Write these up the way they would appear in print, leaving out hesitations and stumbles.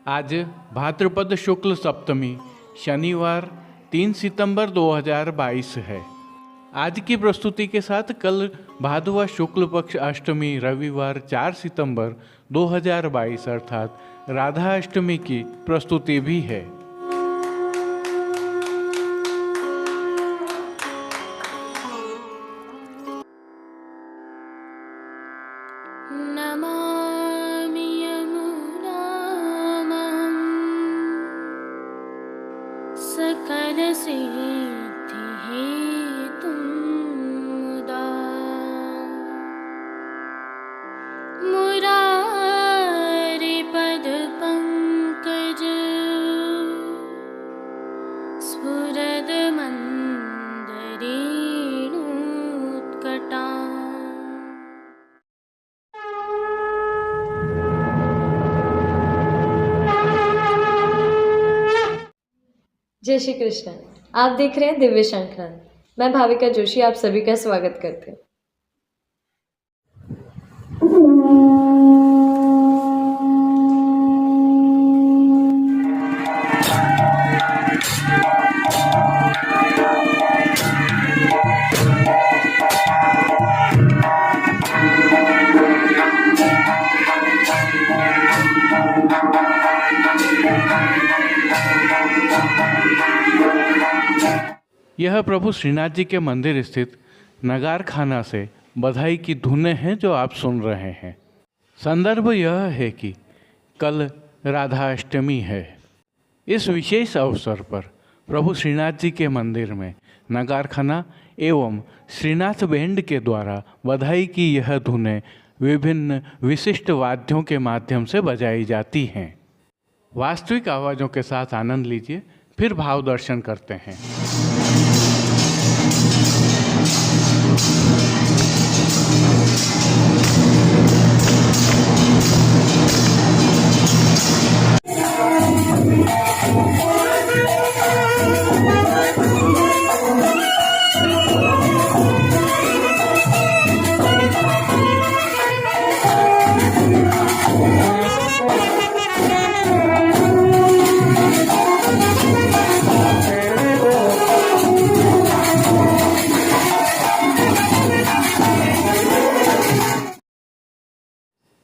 आज भाद्रपद शुक्ल सप्तमी शनिवार 3 सितंबर 2022 है। आज की प्रस्तुति के साथ कल भादवा शुक्ल पक्ष अष्टमी रविवार 4 सितंबर 2022 अर्थात राधा अष्टमी की प्रस्तुति भी है। नमामि यमुनां सकलसिद्धिहेतुं मुदा मुरारिपदपङ्कज स्फुरदमन्दरेणुत्कटा। जय श्री कृष्ण। आप देख रहे हैं दिव्य शंखन। मैं भाविका जोशी आप सभी का स्वागत करती हूँ। यह प्रभु श्रीनाथ जी के मंदिर स्थित नगार खाना से बधाई की धुनें हैं जो आप सुन रहे हैं। संदर्भ यह है कि कल राधा अष्टमी है। इस विशेष अवसर पर प्रभु श्रीनाथ जी के मंदिर में नगार खाना एवं श्रीनाथ बैंड के द्वारा बधाई की यह धुनें विभिन्न विशिष्ट वाद्यों के माध्यम से बजाई जाती हैं। वास्तविक आवाज़ों के साथ आनंद लीजिए, फिर भाव दर्शन करते हैं।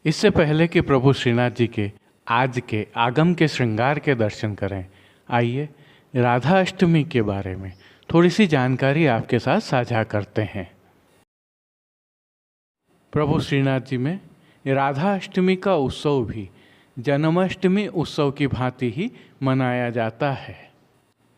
इससे पहले कि प्रभु श्रीनाथ जी के आज के आगम के श्रृंगार के दर्शन करें, आइए राधा अष्टमी के बारे में थोड़ी सी जानकारी आपके साथ साझा करते हैं। प्रभु श्रीनाथ जी में राधा अष्टमी का उत्सव भी जन्माष्टमी उत्सव की भांति ही मनाया जाता है।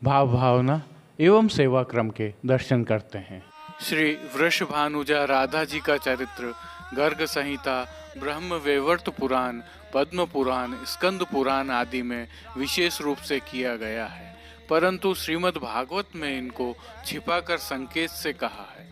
भाव भावना एवं सेवा क्रम के दर्शन करते हैं। श्री वृषभानुजा राधा जी का चरित्र गर्ग संहिता, ब्रह्म वैवर्त पुराण, पद्म पुराण, स्कंद पुराण आदि में विशेष रूप से किया गया है, परंतु श्रीमद् भागवत में इनको छिपाकर संकेत से कहा है।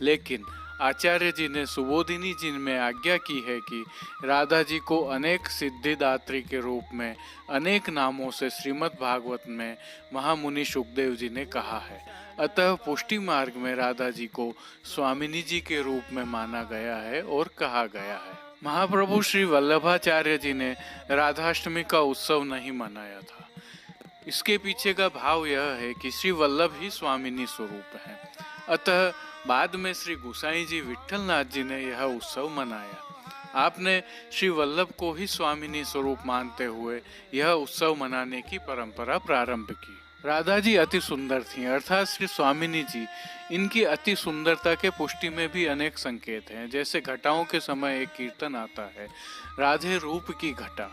लेकिन आचार्य जी ने सुबोधिनी जी में आज्ञा की है कि राधा जी को अनेक सिद्धिदात्री के रूप में अनेक नामों से श्रीमद् भागवत में महामुनि शुकदेव जी ने कहा है। अतः पुष्टि मार्ग में राधा जी को स्वामिनी जी के रूप में माना गया है और कहा गया है। महाप्रभु श्री वल्लभाचार्य जी ने राधाष्टमी का उत्सव नहीं मनाया था। इसके पीछे का भाव यह है कि श्री वल्लभ ही स्वामिनी स्वरूप हैं। अतः बाद में श्री गुसाई जी विट्ठलनाथ जी ने यह उत्सव मनाया। आपने श्री वल्लभ को ही स्वामिनी स्वरूप मानते हुए यह उत्सव मनाने की परंपरा प्रारंभ की। राधा जी अति सुंदर थीं, अर्थात श्री स्वामिनी जी। इनकी अति सुंदरता के पुष्टि में भी अनेक संकेत हैं। जैसे घटाओं के समय एक कीर्तन आता है, राधे रूप की घटा।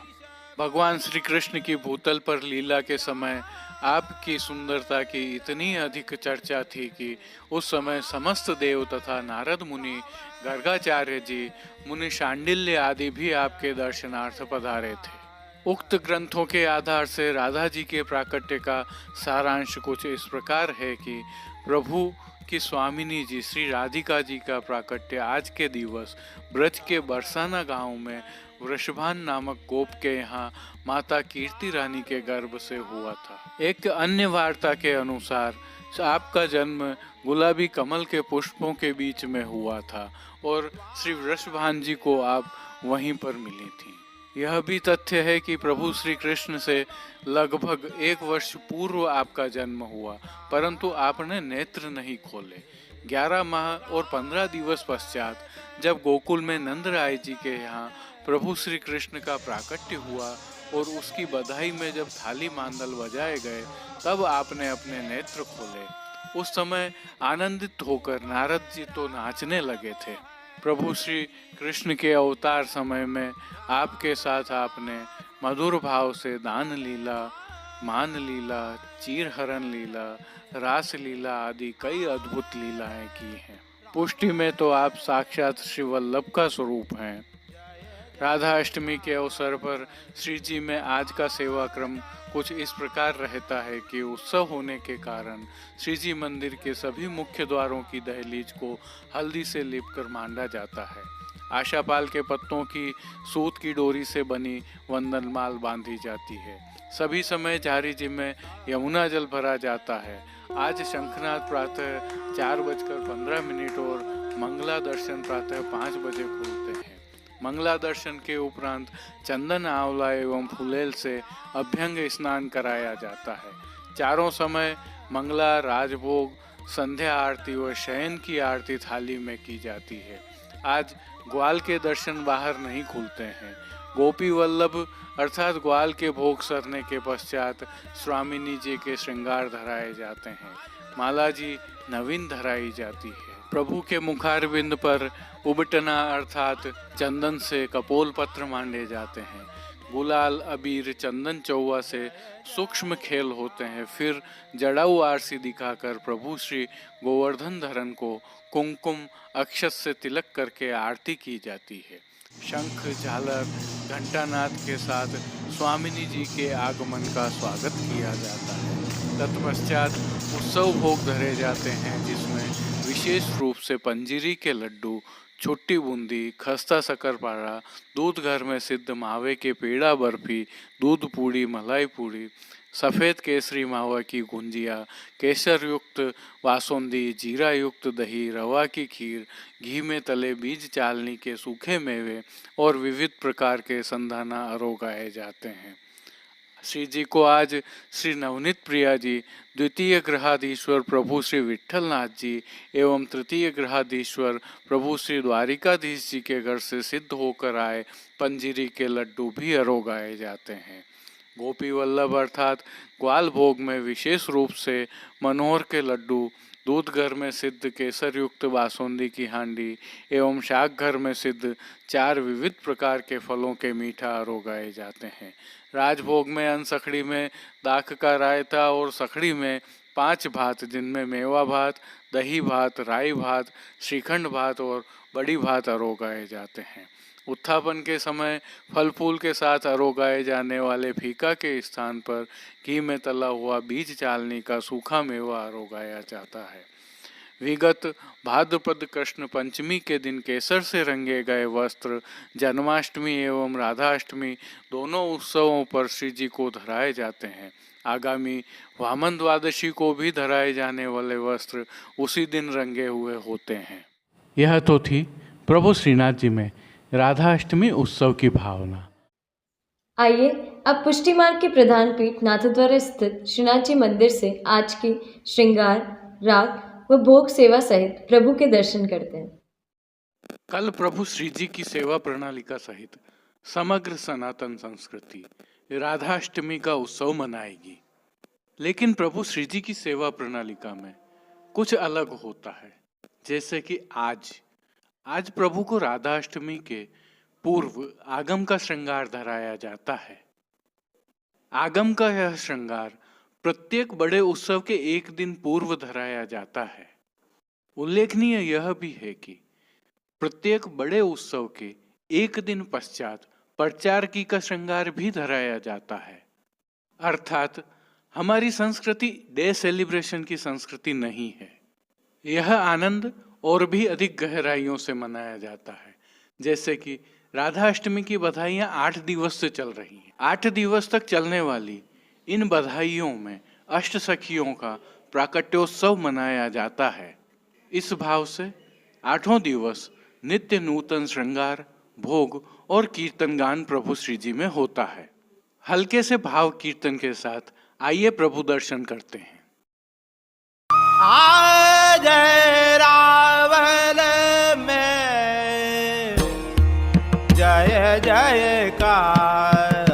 भगवान श्री कृष्ण की भूतल पर लीला के समय आपकी सुंदरता की इतनी अधिक चर्चा थी कि उस समय समस्त देव तथा नारद मुनि, गर्गाचार्य जी, मुनि शांडिल्य आदि भी आपके दर्शनार्थ पधारे थे। उक्त ग्रंथों के आधार से राधा जी के प्राकट्य का सारांश कुछ इस प्रकार है कि प्रभु की स्वामिनी जी श्री राधिका जी का प्राकट्य आज के दिवस ब्रज के बरसाना गांव में वृषभान नामक गोप के यहाँ माता कीर्ति रानी के गर्भ से हुआ था। एक अन्य वार्ता के अनुसार आपका जन्म गुलाबी कमल के पुष्पों के बीच में हुआ था और श्री वृषभान जी को आप वहीं पर मिली थी। यह भी तथ्य है कि प्रभु श्री कृष्ण से लगभग 1 वर्ष पूर्व आपका जन्म हुआ, परंतु आपने नेत्र नहीं खोले। 11 माह और 15 दिवस पश्चात जब गोकुल में नंदराय जी के यहाँ प्रभु श्री कृष्ण का प्राकट्य हुआ और उसकी बधाई में जब थाली मांदल बजाए गए, तब आपने अपने नेत्र खोले। उस समय आनंदित होकर नारद जी तो नाचने लगे थे। प्रभु श्री कृष्ण के अवतार समय में आपके साथ आपने मधुर भाव से दान लीला, मान लीला, चीरहरण लीला, रास लीला आदि कई अद्भुत लीलाएं की हैं। पुष्टि में तो आप साक्षात श्री वल्लभ का स्वरूप हैं। राधा अष्टमी के अवसर पर श्री जी में आज का सेवा क्रम कुछ इस प्रकार रहता है कि उत्सव होने के कारण श्री जी मंदिर के सभी मुख्य द्वारों की दहलीज को हल्दी से लिपकर मांडा जाता है। आशापाल के पत्तों की सूत की डोरी से बनी वंदनमाल बांधी जाती है। सभी समय झारी जी में यमुना जल भरा जाता है। आज शंखनाद प्रातः 4:15 और मंगला दर्शन प्रातः 5 बजे खुलते हैं। मंगला दर्शन के उपरांत चंदन, आंवला एवं फुलेल से अभ्यंग स्नान कराया जाता है। चारों समय मंगला, राजभोग, संध्या आरती व शयन की आरती थाली में की जाती है। आज ग्वाल के दर्शन बाहर नहीं खुलते हैं। गोपी वल्लभ अर्थात ग्वाल के भोग सरने के पश्चात स्वामिनी जी के श्रृंगार धराए जाते हैं। माला जी नवीन धराई जाती है। प्रभु के मुखारविंद पर उबटना अर्थात चंदन से कपोल पत्र मांडे जाते हैं। गुलाल, अबीर, चंदन चौवा से सूक्ष्म खेल होते हैं। फिर जड़ाऊ आरसी दिखाकर प्रभु श्री गोवर्धन धरन को कुमकुम अक्षत से तिलक करके आरती की जाती है। शंख, झालर, घंटानाद के साथ स्वामिनी जी के आगमन का स्वागत किया जाता है। तत्पश्चात उत्सव भोग धरे जाते हैं, जिसमें विशेष रूप से पंजीरी के लड्डू, छुट्टी बूंदी, खस्ता शक्करपारा, दूध घर में सिद्ध मावे के पेड़ा बर्फी, दूध पूड़ी, मलाई पूड़ी, सफ़ेद केसरी मावा की गुंजिया, केसर युक्त बासुंदी, जीरा युक्त दही, रवा की खीर, घी में तले बीज चालनी के सूखे मेवे और विविध प्रकार के संधाना अरोगाए जाते हैं। श्री जी को आज श्री नवनीत प्रिया जी, द्वितीय ग्रहाधीश्वर प्रभु श्री विट्ठल नाथ जी एवं तृतीय ग्रहाधीश्वर प्रभु श्री द्वारिकाधीश जी के घर से सिद्ध होकर आए पंजीरी के लड्डू भी अरोगाए जाते हैं। गोपी वल्लभ अर्थात ग्वाल भोग में विशेष रूप से मनोहर के लड्डू, दूध घर में सिद्ध केसर युक्त बासुंदी की हांडी एवं शाक घर में सिद्ध 4 विविध प्रकार के फलों के मीठा अरोगाए जाते हैं। राजभोग में अनसखड़ी में दाख का रायता और सखड़ी में 5 भात, जिनमें मेवा भात, दही भात, राई भात, श्रीखंड भात और बड़ी भात अरोगाए जाते हैं। उत्थापन के समय फल फूल के साथ अरोगाए जाने वाले फीका के स्थान पर घी में तला हुआ बीज चालनी का सूखा मेवा अरोगाया जाता है। विगत भाद्रपद कृष्ण पंचमी के दिन केसर से रंगे गए वस्त्र जन्माष्टमी एवं राधाष्टमी दोनों उत्सवों पर श्री जी को धराए जाते हैं। आगामी वामन द्वादशी को भी धराए जाने वाले वस्त्र उसी दिन रंगे हुए होते हैं। यह तो थी प्रभु श्रीनाथ जी में राधा अष्टमी उत्सव की भावना। आइए अब पुष्टि मार्ग के प्रधान पीठ नाथद्वारा स्थित श्रीनाथ जी मंदिर से आज की श्रृंगार, राग व भोग सेवा सहित प्रभु के दर्शन करते हैं। कल प्रभु श्री जी की सेवा प्रणालिका सहित समग्र सनातन संस्कृति राधाष्टमी का उत्सव मनाएगी, लेकिन प्रभु श्री जी की सेवा प्रणालिका में कुछ अलग होता है। जैसे कि आज प्रभु को राधाष्टमी के पूर्व आगम का श्रृंगार धराया जाता है। आगम का यह श्रृंगार प्रत्येक बड़े उत्सव के एक दिन पूर्व धराया जाता है। उल्लेखनीय यह भी है कि प्रत्येक बड़े उत्सव के एक दिन पश्चात प्रचारकी का श्रृंगार भी धराया जाता है। अर्थात हमारी संस्कृति डे सेलिब्रेशन की संस्कृति नहीं है। यह आनंद और भी अधिक गहराइयों से मनाया जाता है। जैसे कि राधाष्टमी की बधाइयाँ 8 दिवस से चल रही हैं। 8 दिवस तक चलने वाली इन बधाइयों में अष्ट सखियों का प्राकट्योत्सव मनाया जाता है। इस भाव से 8 दिवस नित्य नूतन श्रृंगार भोग और कीर्तन गान प्रभु श्री जी में होता है। हल्के से भाव कीर्तन के साथ आइए प्रभु दर्शन करते हैं। आज रावल में जय जयकार,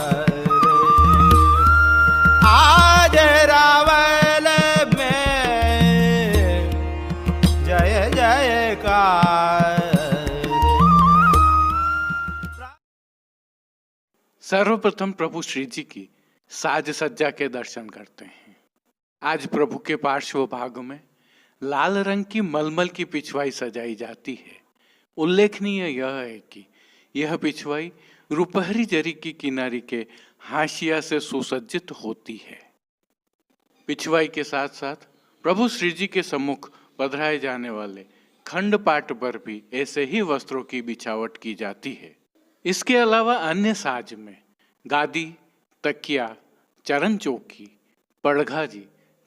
आज रावल में जय जयकार। सर्वप्रथम प्रभु श्री जी की साज सज्जा के दर्शन करते हैं। आज प्रभु के पार्श्व भाग में लाल रंग की मलमल की पिछवाई सजाई जाती है। उल्लेखनीय यह है कि यह पिछवाई रुपहरी जरी की किनारी के हाशिया से सुसज्जित होती है। पिछवाई के साथ साथ प्रभु श्री जी के सम्मुख पधराए जाने वाले खंड पाट पर भी ऐसे ही वस्त्रों की बिछावट की जाती है। इसके अलावा अन्य साज में गादी, तकिया, चरण चौकी, पड़घाजी,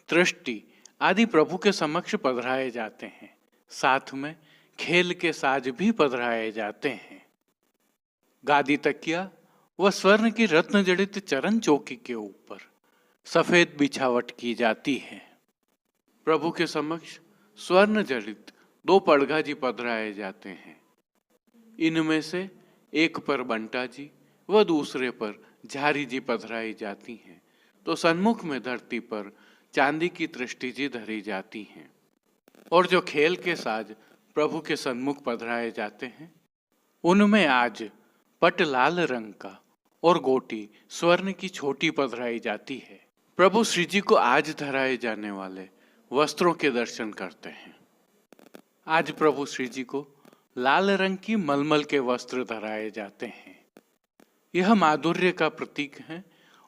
दृष्टि आदि प्रभु के समक्ष पधराए जाते हैं। साथ में खेल के साज भी पधराए जाते हैं। गादी, तकिया व स्वर्ण की रत्न जड़ित चरण चौकी के ऊपर सफेद बिछावट की जाती है। प्रभु के समक्ष स्वर्ण जड़ित 2 पड़घाजी पधराए जाते हैं। इनमें से एक पर बंटा जी व दूसरे पर झारी जी पधराई जाती हैं, तो सन्मुख में धरती पर चांदी की दृष्टि जी धरी जाती हैं। और जो खेल के साज प्रभु के सन्मुख पधराए जाते हैं, उनमें आज पट लाल रंग का और गोटी स्वर्ण की छोटी पधराई जाती है। प्रभु श्री जी को आज धराए जाने वाले वस्त्रों के दर्शन करते हैं। आज प्रभु श्री जी को लाल रंग की मलमल के वस्त्र धराए जाते हैं। यह माधुर्य का प्रतीक है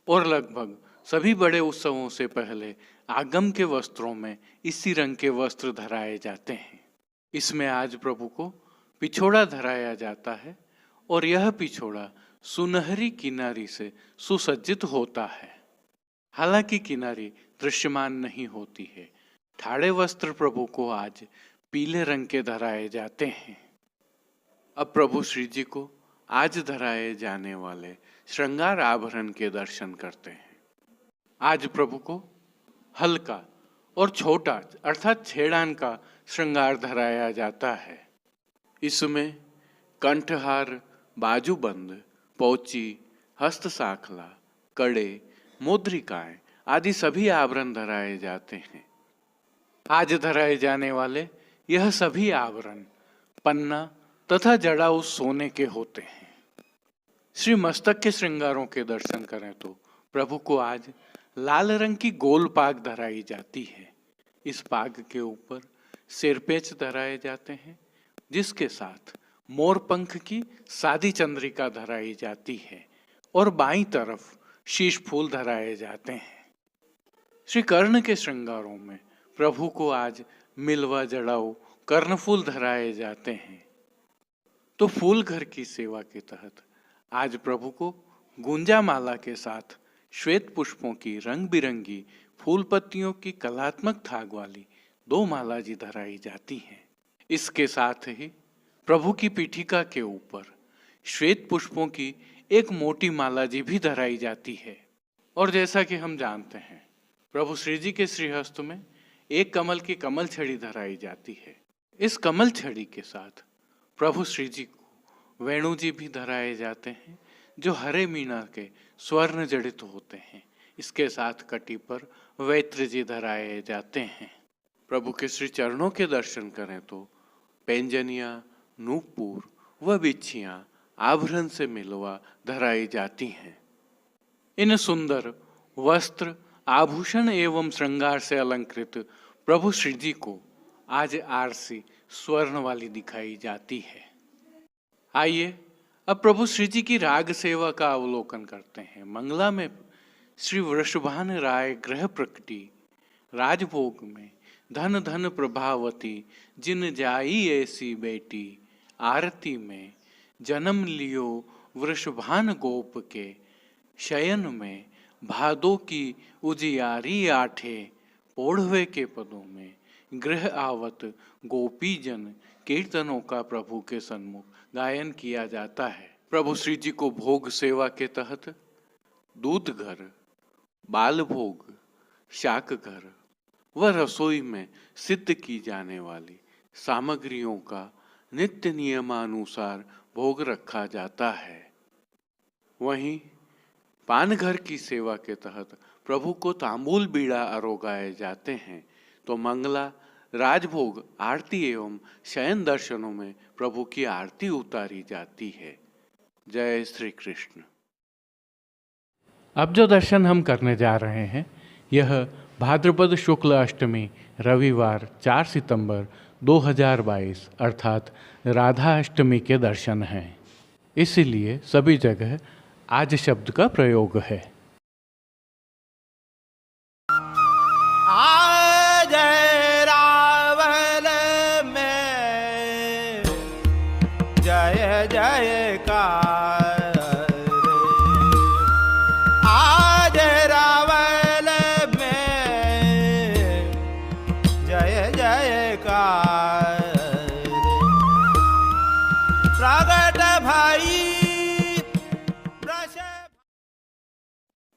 और लगभग सभी बड़े उत्सवों से पहले आगम के वस्त्रों में इसी रंग के वस्त्र धराए जाते हैं। इसमें आज प्रभु को पिछोड़ा धराया जाता है और यह पिछोड़ा सुनहरी किनारी से सुसज्जित होता है। हालांकि किनारी दृश्यमान नहीं होती है। ठाड़े वस्त्र प्रभु को आज पीले रंग के धराए जाते हैं। अब प्रभु श्री जी को आज धराए जाने वाले श्रृंगार आभरण के दर्शन करते हैं। आज प्रभु को हल्का और छोटा अर्थात छेड़ान का श्रृंगार धराया जाता है। इसमें कंठहार, बाजूबंद, पोची, हस्त साखला, कड़े, मुद्रिकाएं आदि सभी आभरण धराए जाते हैं। आज धराए जाने वाले यह सभी आभरण पन्ना तथा जड़ाऊ सोने के होते हैं। श्री मस्तक के श्रृंगारों के दर्शन करें तो प्रभु को आज लाल रंग की गोल पाग धराई जाती है। इस पाग के ऊपर सिरपेच धराए जाते हैं, जिसके साथ मोर पंख की सादी चंद्रिका धराई जाती है और बाईं तरफ शीश फूल धराए जाते हैं। श्री कर्ण के श्रृंगारों में प्रभु को आज मिलवा जड़ाऊ कर्णफूल धराए जाते हैं। तो फूल घर की सेवा के तहत आज प्रभु को गुंजा माला के साथ श्वेत पुष्पों की रंग बिरंगी फूल पत्तियों की कलात्मक थाग वाली 2 माला जी धराई जाती हैं। इसके साथ ही प्रभु की पीठिका के ऊपर श्वेत पुष्पों की एक मोटी माला जी भी धराई जाती है। और जैसा कि हम जानते हैं, प्रभु श्री जी के श्रीहस्त में एक कमल की कमल छड़ी धराई जाती है। इस कमल छड़ी के साथ प्रभु श्री जी को वेणु जी भी धराए जाते हैं, जो हरे मीना के स्वर्ण जड़ित होते हैं। इसके साथ कटी पर वैत्र जी धराए जाते हैं। प्रभु के श्री चरणों के दर्शन करें तो पैंजनिया, नूपुर व बिच्छियां आभरण से मिलवा धराई जाती हैं। इन सुंदर वस्त्र, आभूषण एवं श्रृंगार से अलंकृत प्रभु श्री जी को आज आरसी स्वर्ण वाली दिखाई जाती है। आइए अब प्रभु श्री जी की राग सेवा का अवलोकन करते हैं। मंगला में श्री वृषभान राय ग्रह प्रकटी, राजभोग में धन धन प्रभावती, जिन जाई ऐसी बेटी, आरती में जन्म लियो वृषभान गोप के, शयन में भादो की उजियारी आठे, ओढ़वे के पदों में गृह आवत गोपी जन कीर्तनों का प्रभु के सन्मुख गायन किया जाता है। प्रभु श्री जी को भोग सेवा के तहत दूध घर, बाल भोग, शाक घर व रसोई में सिद्ध की जाने वाली सामग्रियों का नित्य नियमानुसार भोग रखा जाता है। वहीं पान घर की सेवा के तहत प्रभु को तांबूल बीड़ा आरोगाए जाते हैं, तो मंगला, राजभोग, आरती एवं शयन दर्शनों में प्रभु की आरती उतारी जाती है। जय श्री कृष्ण। अब जो दर्शन हम करने जा रहे हैं, यह भाद्रपद शुक्ल अष्टमी रविवार 4 सितंबर 2022 अर्थात राधा अष्टमी के दर्शन हैं। इसीलिए सभी जगह आज शब्द का प्रयोग है। आज रावल में जय जयकार, आज रावल में जय जयकार, प्रगट भाई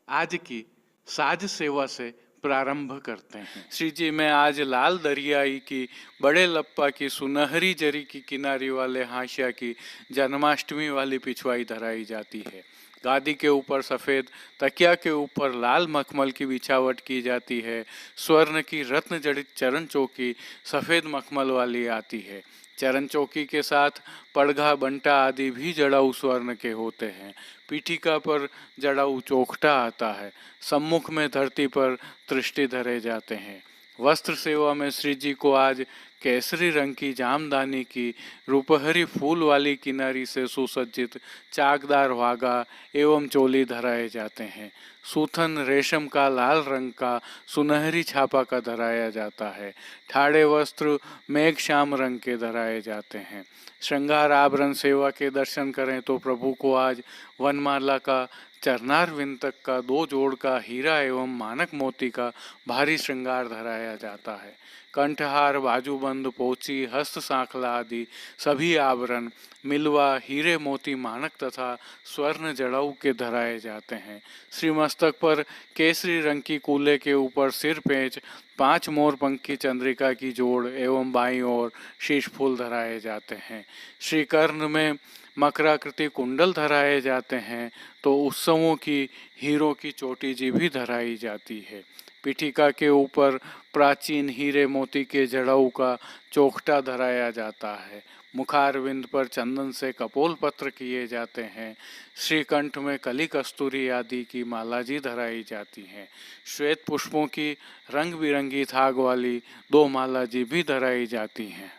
आज की साज सेवा से प्रारंभ करते हैं। श्री जी में आज लाल दरियाई की बड़े लप्पा की सुनहरी जरी की किनारी वाले हाशिया की जन्माष्टमी वाली पिछवाई धराई जाती है। गादी के ऊपर सफ़ेद, तकिया के ऊपर लाल मखमल की बिछावट की जाती है। स्वर्ण की रत्न जड़ित चरण चौकी सफ़ेद मखमल वाली आती है। चरण चौकी के साथ पड़घा, बंटा आदि भी जड़ाऊ स्वर्ण के होते हैं। पीठिका पर जड़ाऊ चौखटा आता है। सम्मुख में धरती पर तृष्टि धरे जाते हैं। वस्त्र सेवा में श्री जी को आज केसरी रंग की जामदानी की रूपहरी फूल वाली किनारी से सुसज्जित चाकदार वागा एवं चोली धराए जाते हैं। सूथन रेशम का लाल रंग का सुनहरी छापा का धराया जाता है। ठाड़े वस्त्र मेघ श्याम रंग के धराए जाते हैं। श्रृंगार आभरण सेवा के दर्शन करें तो प्रभु को आज वनमाला का चरनार विंद तक का 2 जोड़ का हीरा एवं मानक मोती का भारी श्रृंगार धराया जाता है। कंठहार, बाजूबंद, पोची, हस्त सांखला आदि सभी आभरण मिलवा, हीरे, मोती, मानक तथा स्वर्ण जड़ाऊ के धराए जाते हैं। श्री मस्तक पर केसरी रंग की कूले के ऊपर सिर पेंच, 5 मोर पंख की चंद्रिका की जोड़ एवं बाईं ओर शीश फूल धराए जाते हैं। श्री कर्ण में मकराकृति कुंडल धराए जाते हैं, तो उत्सवों की हीरों की चोटी जी भी धराई जाती है। पीठिका के ऊपर प्राचीन हीरे मोती के जड़ाऊ का चौखटा धराया जाता है। मुखारविंद पर चंदन से कपोल पत्र किए जाते हैं। श्रीकंठ में कली कस्तूरी आदि की माला जी धराई जाती हैं। श्वेत पुष्पों की रंग बिरंगी थाग वाली 2 माला जी भी धराई जाती हैं।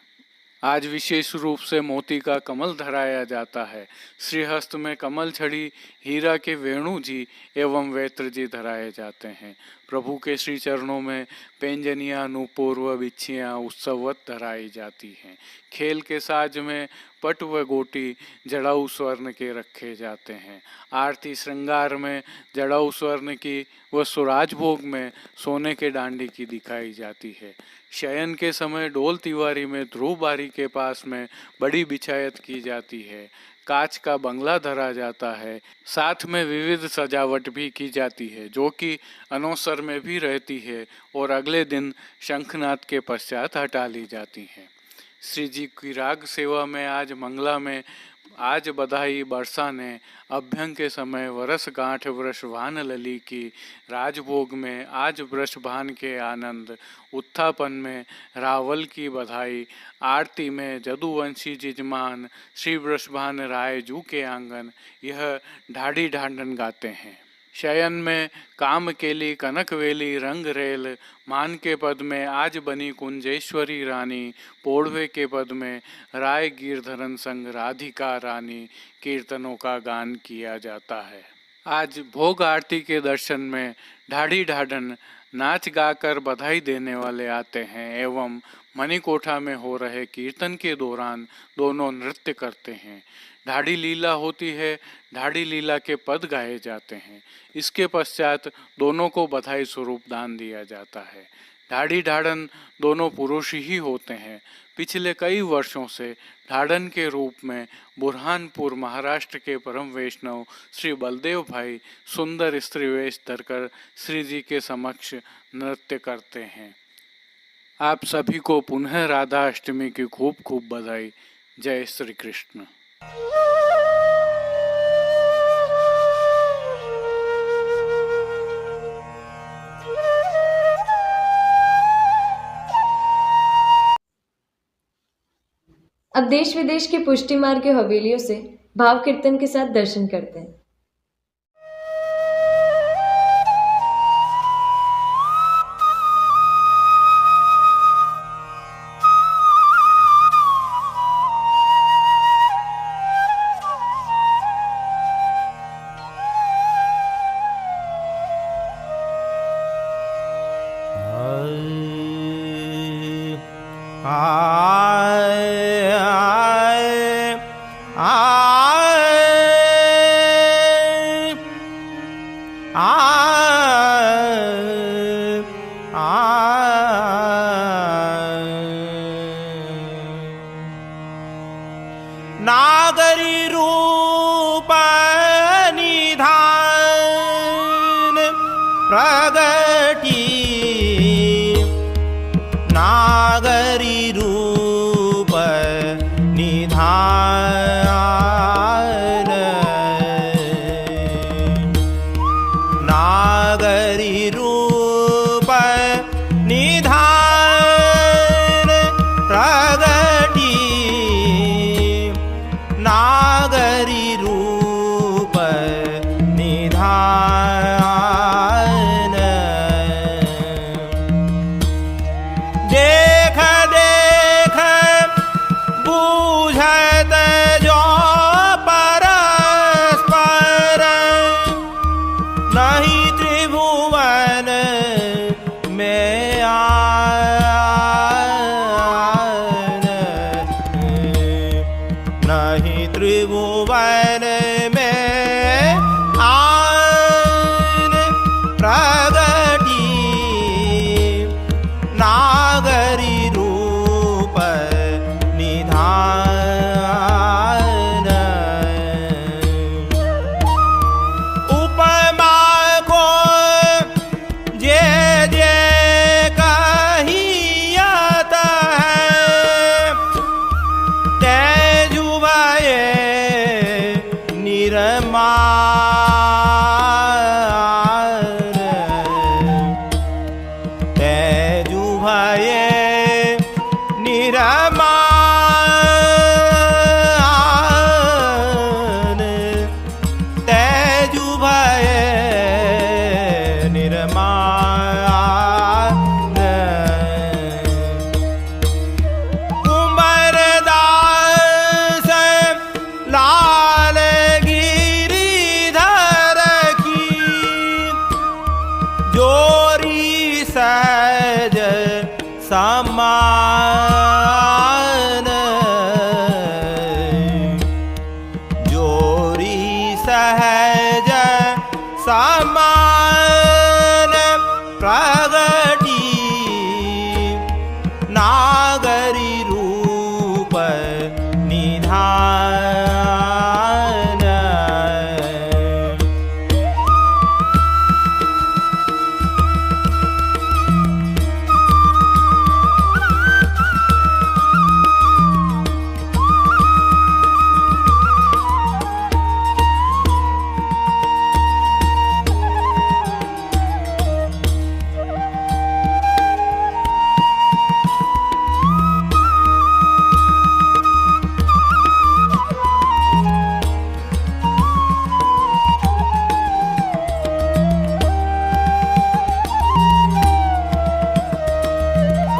आज विशेष रूप से मोती का कमल धराया जाता है। श्रीहस्त में कमल छड़ी, हीरा के वेणु जी एवं वेत्र जी धराए जाते हैं। प्रभु के श्री चरणों में पेंजनियाँ, नूपुर व बिच्छियाँ उत्सववत धराई जाती हैं। खेल के साज में पट व गोटी जड़ाऊ स्वर्ण के रखे जाते हैं। आरती श्रृंगार में जड़ाऊ स्वर्ण की व सुराज भोग में सोने के डांडी की दिखाई जाती है। शयन के समय डोल तिवारी में ध्रुव बारी के पास में बड़ी बिछायत की जाती है। कांच का बंगला धरा जाता है। साथ में विविध सजावट भी की जाती है, जो कि अनौसर में भी रहती है और अगले दिन शंखनाद के पश्चात हटा ली जाती है। श्री जी की राग सेवा में आज मंगला में आज बधाई बरसाने, अभ्यंग के समय वरस गांठ वृषभान लली की, राजभोग में आज वृषभान के आनंद, उत्थापन में रावल की बधाई, आरती में जदुवंशी जिजमान श्री वृषभान राय जू के आंगन, यह ढाडी ढांडन गाते हैं। शयन में काम केली कनकवेली रंग रेल, मान के पद में आज बनी कुंजेश्वरी रानी, पोढ़वे के पद में राय गिरधरन संग राधिका रानी, कीर्तनों का गान किया जाता है। आज भोग आरती के दर्शन में ढाडी ढाडन नाच गाकर बधाई देने वाले आते हैं एवं मणिकोठा में हो रहे कीर्तन के दौरान दोनों नृत्य करते हैं। ढाडी लीला होती है। ढाडी लीला के पद गाए जाते हैं। इसके पश्चात दोनों को बधाई स्वरूप दान दिया जाता है। ढाडी ढाडन दोनों पुरुष ही होते हैं। पिछले कई वर्षों से ढाडन के रूप में बुरहानपुर महाराष्ट्र के परम वैष्णव श्री बलदेव भाई सुंदर स्त्री वेश धरकर श्री जी के समक्ष नृत्य करते हैं। आप सभी को पुनः राधा अष्टमी की खूब खूब बधाई। जय श्री कृष्ण। अब देश विदेश के पुष्टि मार्ग के हवेलियों से भाव कीर्तन के साथ दर्शन करते हैं। नागरी रूप निधान प्रगटी नागरी रूप निधान नागरी रूप निधान प्रगटी नागरी रूप निधान देख देख बूझत जो परस्पर नहीं त्रिभुवन में आन नहीं त्रिभुवन में आन प्रगटी नागरी रूप निधान उपमा को जे जे कहियत है तेजुबाए निरमान तेजुबाए निरमान तेजुबाए निरमान कुंवरदास लाल गिरिधर की जोरी सहज समान जोरी सहज समान प्रगटी नागरी रूप निधान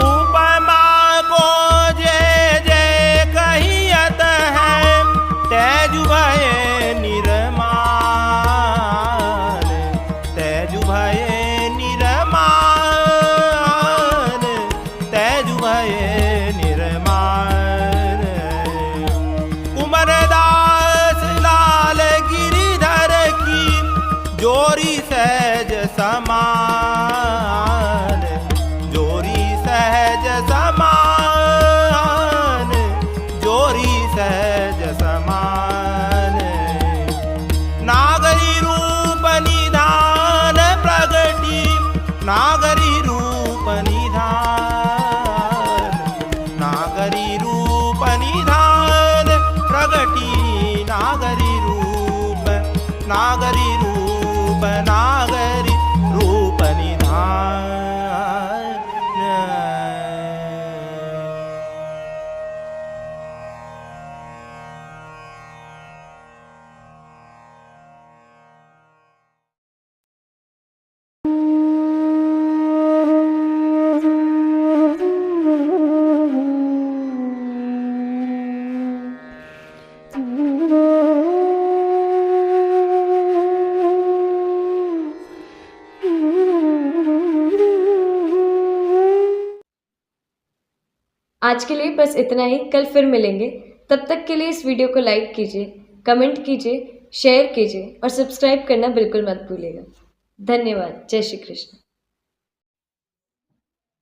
उपमा को जे जे कहियत है तेजुबाए निरमान तेजुबाए निरमान तेजुबाए निरमान कुंवरदास लाल गिरिधर की जोरी सहज समान जोरी नागरी रूप निधान, नागरी रूप निधान, प्रगटी नागरी रूप, नागरी रूप, नागरी रूप निधान। आज के लिए बस इतना ही। कल फिर मिलेंगे। तब तक के लिए इस वीडियो को लाइक कीजिए, कमेंट कीजिए, शेयर कीजिए और सब्सक्राइब करना बिल्कुल मत भूलिएगा। धन्यवाद। जय श्री कृष्ण।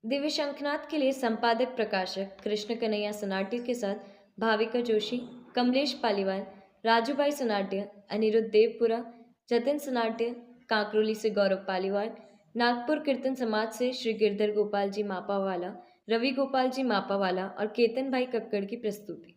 दिव्य शंखनाद के लिए संपादक प्रकाशक कृष्ण कन्हैया सनाट्य के साथ भाविका जोशी, कमलेश पालीवाल, राजू भाई सनाट्य, अनिरुद्ध देवपुरा, जतिन सनाट्य, कांकरोली से गौरव पालीवाल, नागपुर कीर्तन समाज से श्री गिरधर गोपाल जी मापावाला, रवि गोपाल जी मापावाला और केतन भाई कक्कड़ की प्रस्तुति।